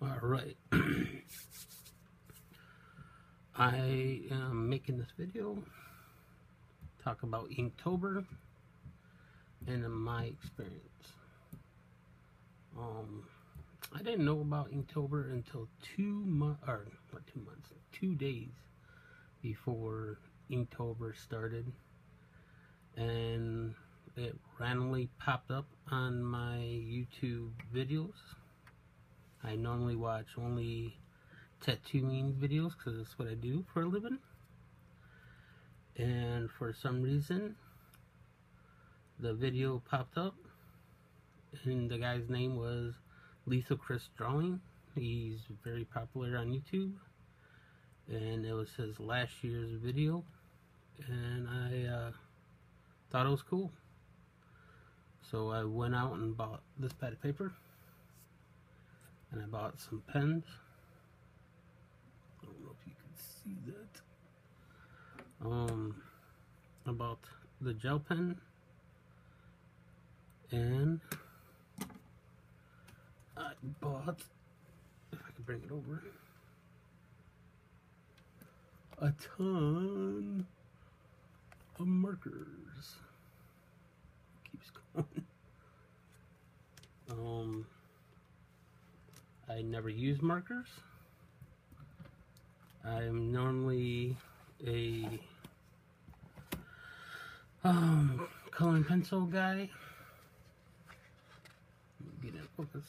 Alright, I am making this video talk about Inktober and my experience. I didn't know about Inktober until 2 days before Inktober started, and it randomly popped up on my YouTube videos. I normally watch only tattooing videos because that's what I do for a living, and for some reason the video popped up and the guy's name was Lethal Chris Drawing. He's very popular on YouTube, and it was his last year's video, and I thought it was cool, so I went out and bought this pad of paper, and I bought some pens. I don't know if you can see that. I bought the gel pen, and I bought, if I can bring it over, a ton of markers. Keeps going. I never use markers. I'm normally a coloring pencil guy. Get in focus.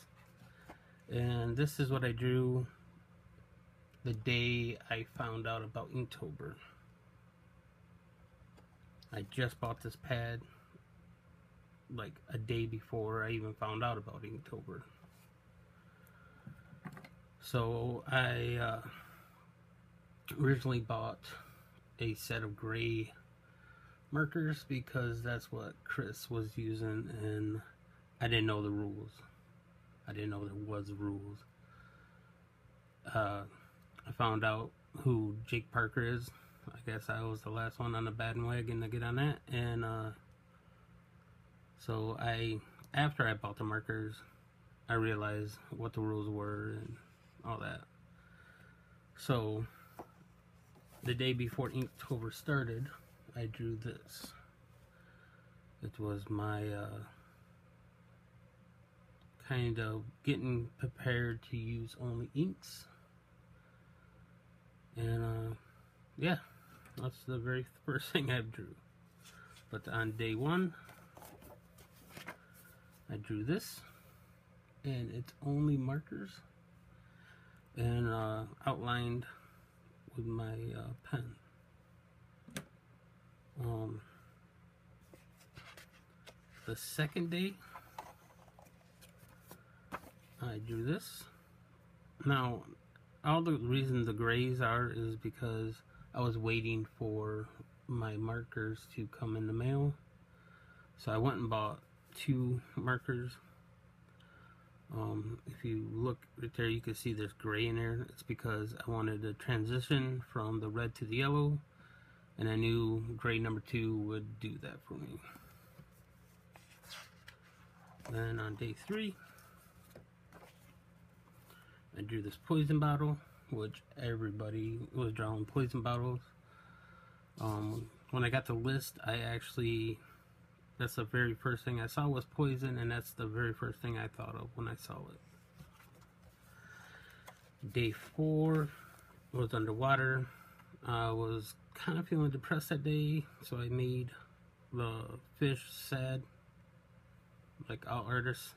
And this is what I drew the day I found out about Inktober. I just bought this pad like a day before I even found out about Inktober. So I originally bought a set of gray markers because that's what Chris was using, and I didn't know the rules. I didn't know there was rules. I found out who Jake Parker is. I guess I was the last one on the bandwagon to get on that, and so after I bought the markers, I realized what the rules were and all that. So the day before Inktober started, I drew this. It was my kind of getting prepared to use only inks, and yeah, that's the very first thing I drew. But on day one, I drew this, and it's only markers and outlined with my pen. The second day, I drew this. Now, all the reason the grays are is because I was waiting for my markers to come in the mail. So I went and bought 2 markers. If you look right there, you can see there's gray in there. It's because I wanted to transition from the red to the yellow, and I knew gray number 2 would do that for me. Then on day 3, I drew this poison bottle, which everybody was drawing poison bottles. When I got the list, that's the very first thing I saw was poison, and that's the very first thing I thought of when I saw it. Day 4 was underwater. I was kind of feeling depressed that day, so I made the fish sad, like all artists.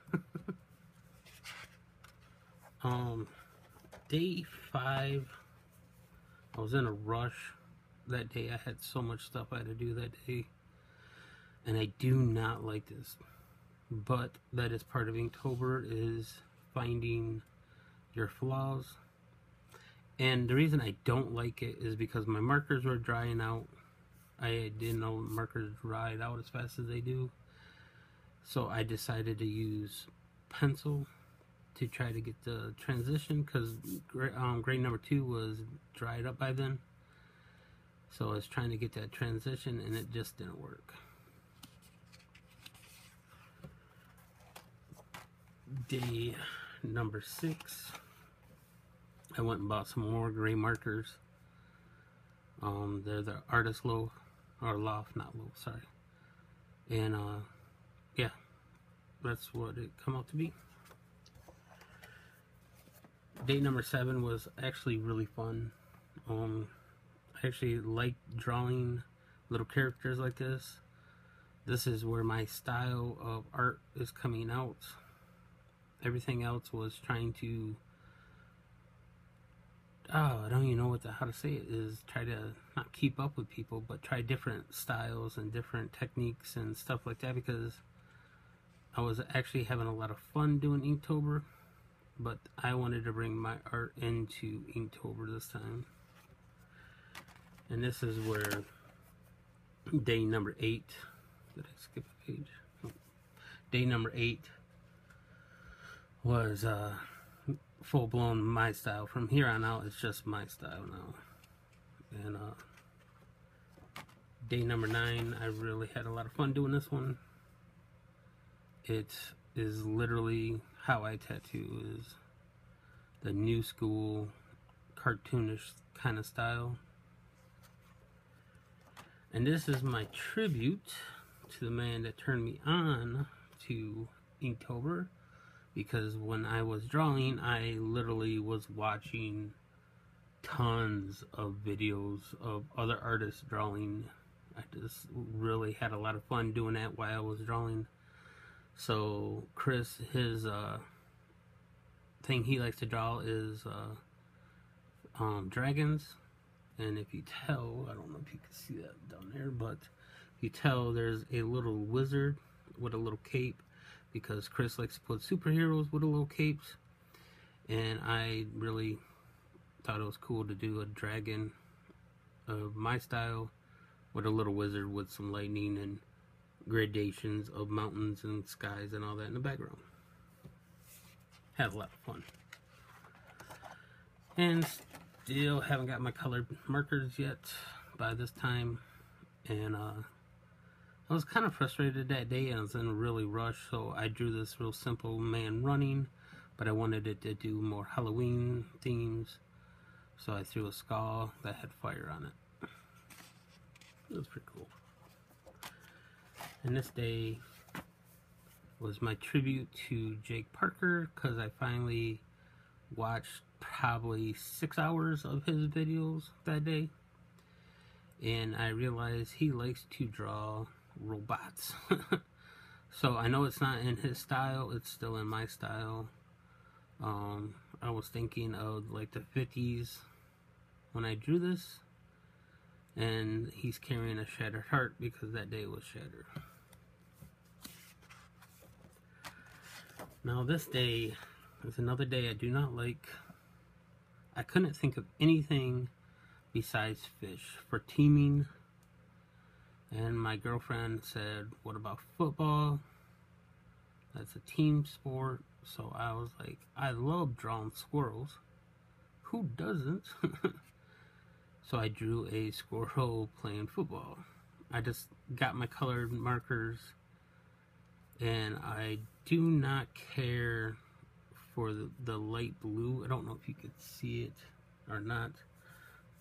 Day 5, I was in a rush that day. I had so much stuff I had to do that day, and I do not like this, but that is part of Inktober, is finding your flaws. And the reason I don't like it is because my markers were drying out. I didn't know markers dried out as fast as they do, so I decided to use pencil to try to get the transition, because grade number 2 was dried up by then. So I was trying to get that transition, and it just didn't work. Day number 6, I went and bought some more gray markers. They're the Artist Loaf, or Loft, not Loaf, sorry. And yeah, that's what it come out to be. Day number 7 was actually really fun. I actually like drawing little characters like this. This is where my style of art is coming out. Everything else was trying to, I don't even know how to say it, is try to not keep up with people, but try different styles and different techniques and stuff like that, because I was actually having a lot of fun doing Inktober, but I wanted to bring my art into Inktober this time. And this is where day number 8, did I skip a page? Oh. Day number 8 was full-blown my style. From here on out, it's just my style now. And day number 9, I really had a lot of fun doing this one. It is literally how I tattoo, is the new school cartoonish kind of style. And this is my tribute to the man that turned me on to Inktober, because when I was drawing, I literally was watching tons of videos of other artists drawing. I just really had a lot of fun doing that while I was drawing. So Chris, his thing he likes to draw is dragons. And if you tell, I don't know if you can see that down there, but if you tell, there's a little wizard with a little cape, because Chris likes to put superheroes with a little capes. And I really thought it was cool to do a dragon of my style with a little wizard with some lightning and gradations of mountains and skies and all that in the background. Had a lot of fun. And still haven't got my colored markers yet by this time. And I was kind of frustrated that day, and I was in a really rush, so I drew this real simple man running, but I wanted it to do more Halloween themes, so I threw a skull that had fire on it. It was pretty cool. And this day was my tribute to Jake Parker, because I finally watched probably 6 hours of his videos that day, and I realized he likes to draw robots. So I know it's not in his style, it's still in my style. I was thinking of like the 50s when I drew this, and he's carrying a shattered heart because that day was shattered. Now this day is another day I do not like. I couldn't think of anything besides fish for teaming. And my girlfriend said, what about football? That's a team sport. So I was like, I love drawing squirrels. Who doesn't? So I drew a squirrel playing football. I just got my colored markers, and I do not care for the light blue. I don't know if you could see it or not,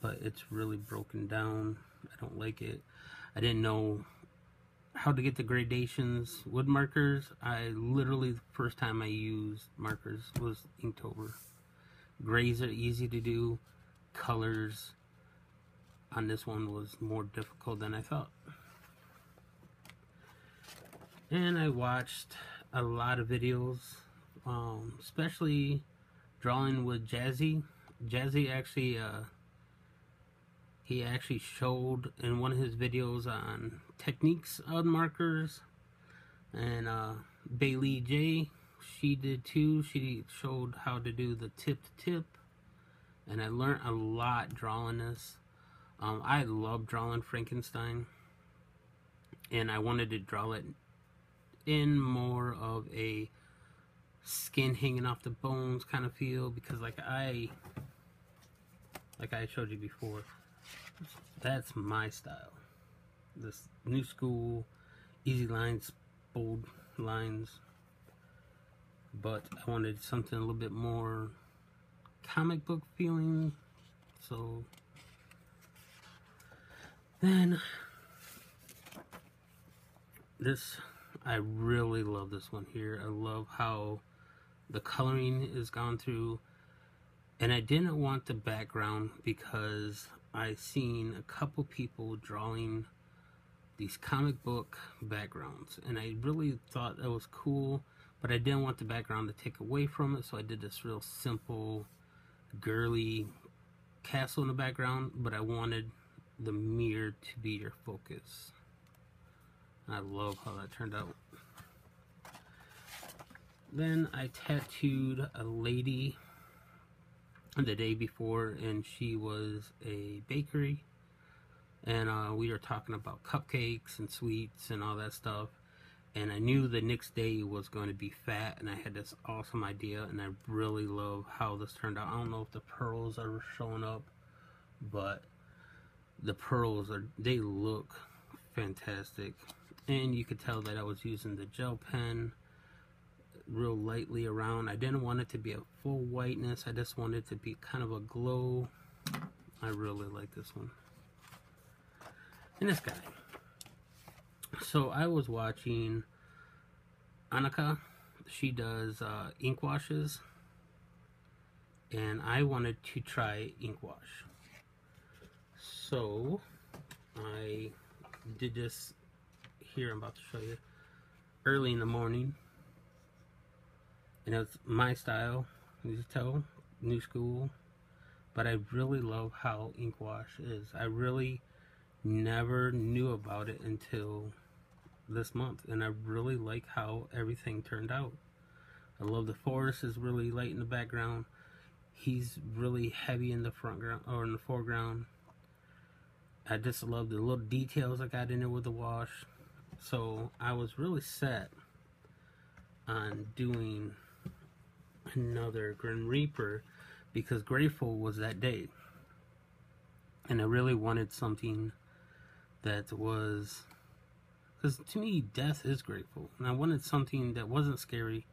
but it's really broken down. I don't like it. I didn't know how to get the gradations with markers. I literally, the first time I used markers was Inktober. Grays are easy to do. Colors on this one was more difficult than I thought. And I watched a lot of videos, especially drawing with Jazzy. Jazzy actually, he actually showed in one of his videos on techniques on markers. And Bailey J, she did too. She showed how to do the tip to tip. And I learned a lot drawing this. I love drawing Frankenstein. And I wanted to draw it in more of a skin hanging off the bones kind of feel, because like I showed you before, that's my style. This new school, easy lines, bold lines, but I wanted something a little bit more comic book feeling. So then this, I really love this one here. I love how the coloring is gone through, and I didn't want the background because I seen a couple people drawing these comic book backgrounds, and I really thought that was cool, but I didn't want the background to take away from it, so I did this real simple girly castle in the background, but I wanted the mirror to be your focus. I love how that turned out. Then I tattooed a lady the day before, and she was a bakery, and we were talking about cupcakes and sweets and all that stuff, and I knew the next day was going to be fat, and I had this awesome idea, and I really love how this turned out. I don't know if the pearls are showing up, but the pearls they look fantastic, and you could tell that I was using the gel pen real lightly around. I didn't want it to be a full whiteness, I just wanted it to be kind of a glow. I really like this one. And this guy. So I was watching Annika. She does ink washes, and I wanted to try ink wash. So I did this here, I'm about to show you, early in the morning. And it's my style, you can tell, new school. But I really love how ink wash is. I really never knew about it until this month, and I really like how everything turned out. I love the forest is really light in the background. He's really heavy in the in the foreground. I just love the little details I got in there with the wash. So I was really set on doing another Grim Reaper because Grateful was that day, and I really wanted something that was, because to me death is grateful, and I wanted something that wasn't scary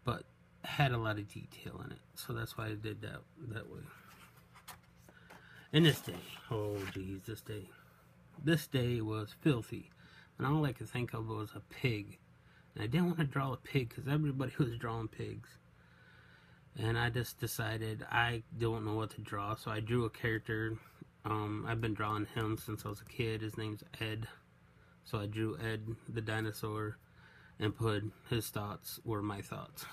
but had a lot of detail in it. So that's why I did that way. And this day, oh geez, this day was filthy, and all I could think of was a pig, and I didn't want to draw a pig because everybody was drawing pigs. And I just decided I don't know what to draw, so I drew a character. I've been drawing him since I was a kid. His name's Ed. So I drew Ed the dinosaur and put his thoughts were my thoughts.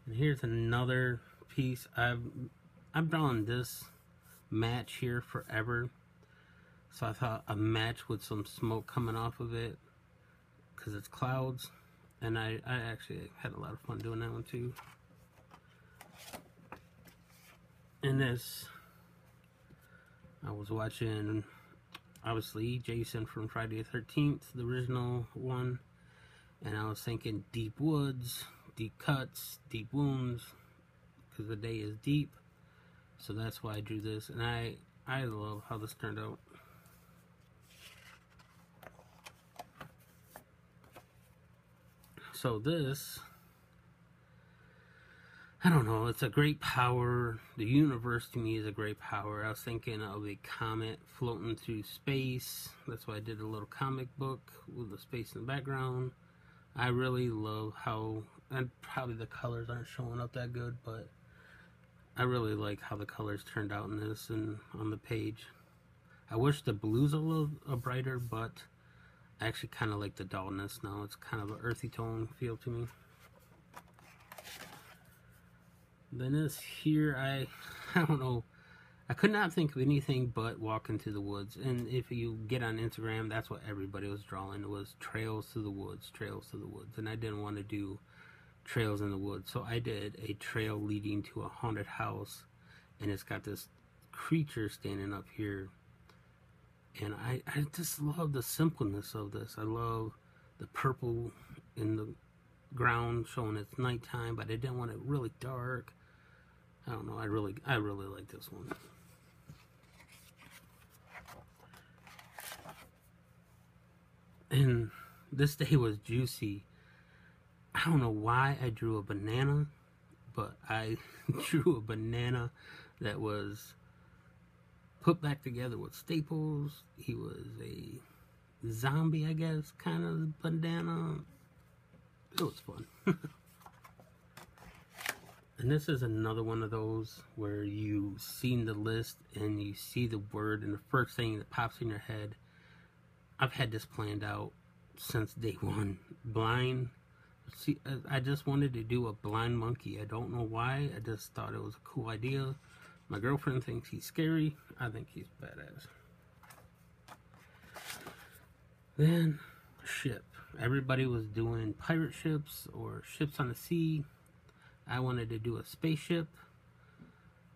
And here's another piece. I've drawn this match here forever. So I thought a match with some smoke coming off of it, because it's clouds, and I actually had a lot of fun doing that one too. And this, I was watching, obviously, Jason from Friday the 13th, the original one, and I was thinking deep woods, deep cuts, deep wounds, because the day is deep. So that's why I drew this, and I love how this turned out. So this, I don't know, it's a great power. The universe to me is a great power. I was thinking of a comet floating through space. That's why I did a little comic book with the space in the background. I really love how, and probably the colors aren't showing up that good, but I really like how the colors turned out in this and on the page. I wish the blue's a little brighter, but I actually kind of like the dullness now. It's kind of an earthy tone feel to me. Then this here, I don't know. I could not think of anything but walking through the woods. And if you get on Instagram, that's what everybody was drawing. It was trails through the woods, trails through the woods. And I didn't want to do trails in the woods. So I did a trail leading to a haunted house. And it's got this creature standing up here. And I just love the simpleness of this. I love the purple in the ground showing it's nighttime, but I didn't want it really dark. I don't know, I really like this one. And this day was juicy. I don't know why I drew a banana, but I drew a banana that was put back together with staples. He was a zombie, I guess, kind of banana. It was fun. And this is another one of those where you've seen the list and you see the word and the first thing that pops in your head. I've had this planned out since day one. Blind. See, I just wanted to do a blind monkey. I don't know why. I just thought it was a cool idea. My girlfriend thinks he's scary. I think he's badass. Then, ship. Everybody was doing pirate ships or ships on the sea. I wanted to do a spaceship.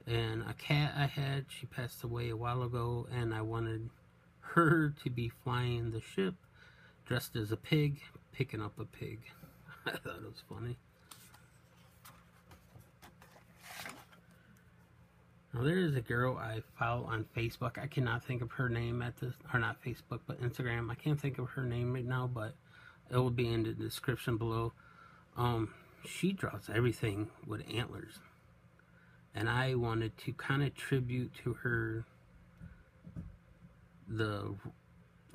And a cat I had, she passed away a while ago, and I wanted her to be flying the ship, dressed as a pig, picking up a pig. I thought it was funny. Now there is a girl I follow on Facebook. I cannot think of her name at this, or not Facebook, but Instagram. I can't think of her name right now, but it will be in the description below. She draws everything with antlers. And I wanted to kind of tribute to her the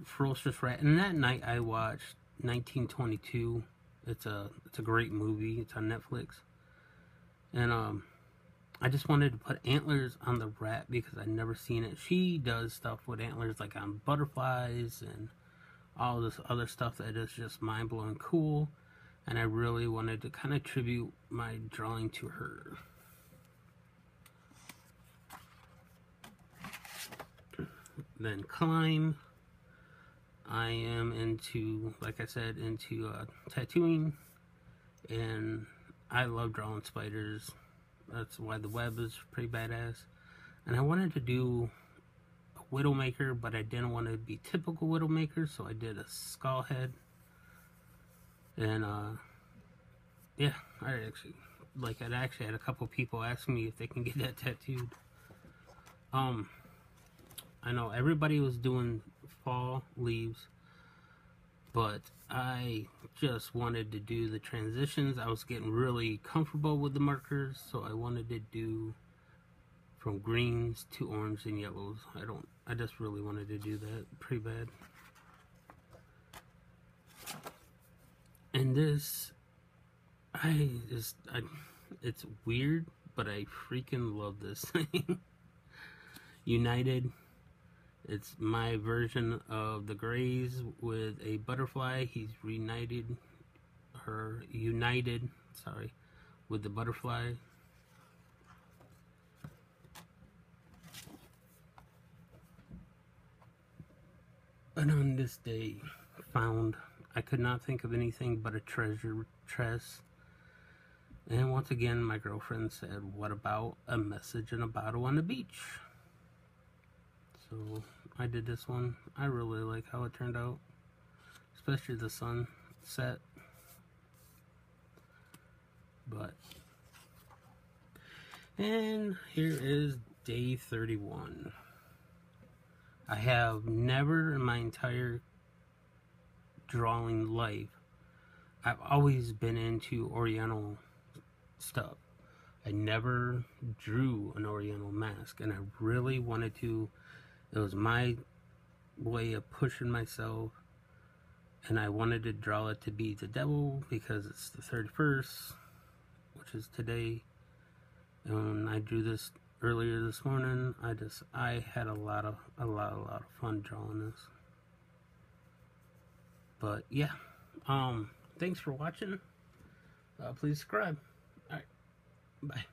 ferocious rat. And that night I watched 1922. It's a great movie. It's on Netflix. And I just wanted to put antlers on the rat because I'd never seen it. She does stuff with antlers like on butterflies and all this other stuff that is just mind-blowing cool. And I really wanted to kind of tribute my drawing to her. Then climb. I am into, like I said, into tattooing, and I love drawing spiders. That's why the web is pretty badass. And I wanted to do a Widowmaker, but I didn't want to be typical Widowmaker, so I did a skull head. And yeah, I actually had a couple people ask me if they can get that tattooed. I know everybody was doing fall leaves, but I just wanted to do the transitions. I was getting really comfortable with the markers, so I wanted to do from greens to orange and yellows. I just really wanted to do that pretty bad. And this, it's weird, but I freaking love this thing. United. It's my version of the Greys with a butterfly. He's united with the butterfly. And on this day, I could not think of anything but a treasure chest. And once again, my girlfriend said, what about a message in a bottle on the beach? So I did this one. I really like how it turned out, especially the sunset. And here is day 31. I have never in my entire drawing life, I've always been into Oriental stuff. I never drew an Oriental mask, and I really wanted to. It was my way of pushing myself, and I wanted to draw it to be the devil because it's the 31st, which is today. And when I drew this earlier this morning, I had a lot of fun drawing this. But yeah, thanks for watching. Please subscribe. All right, bye.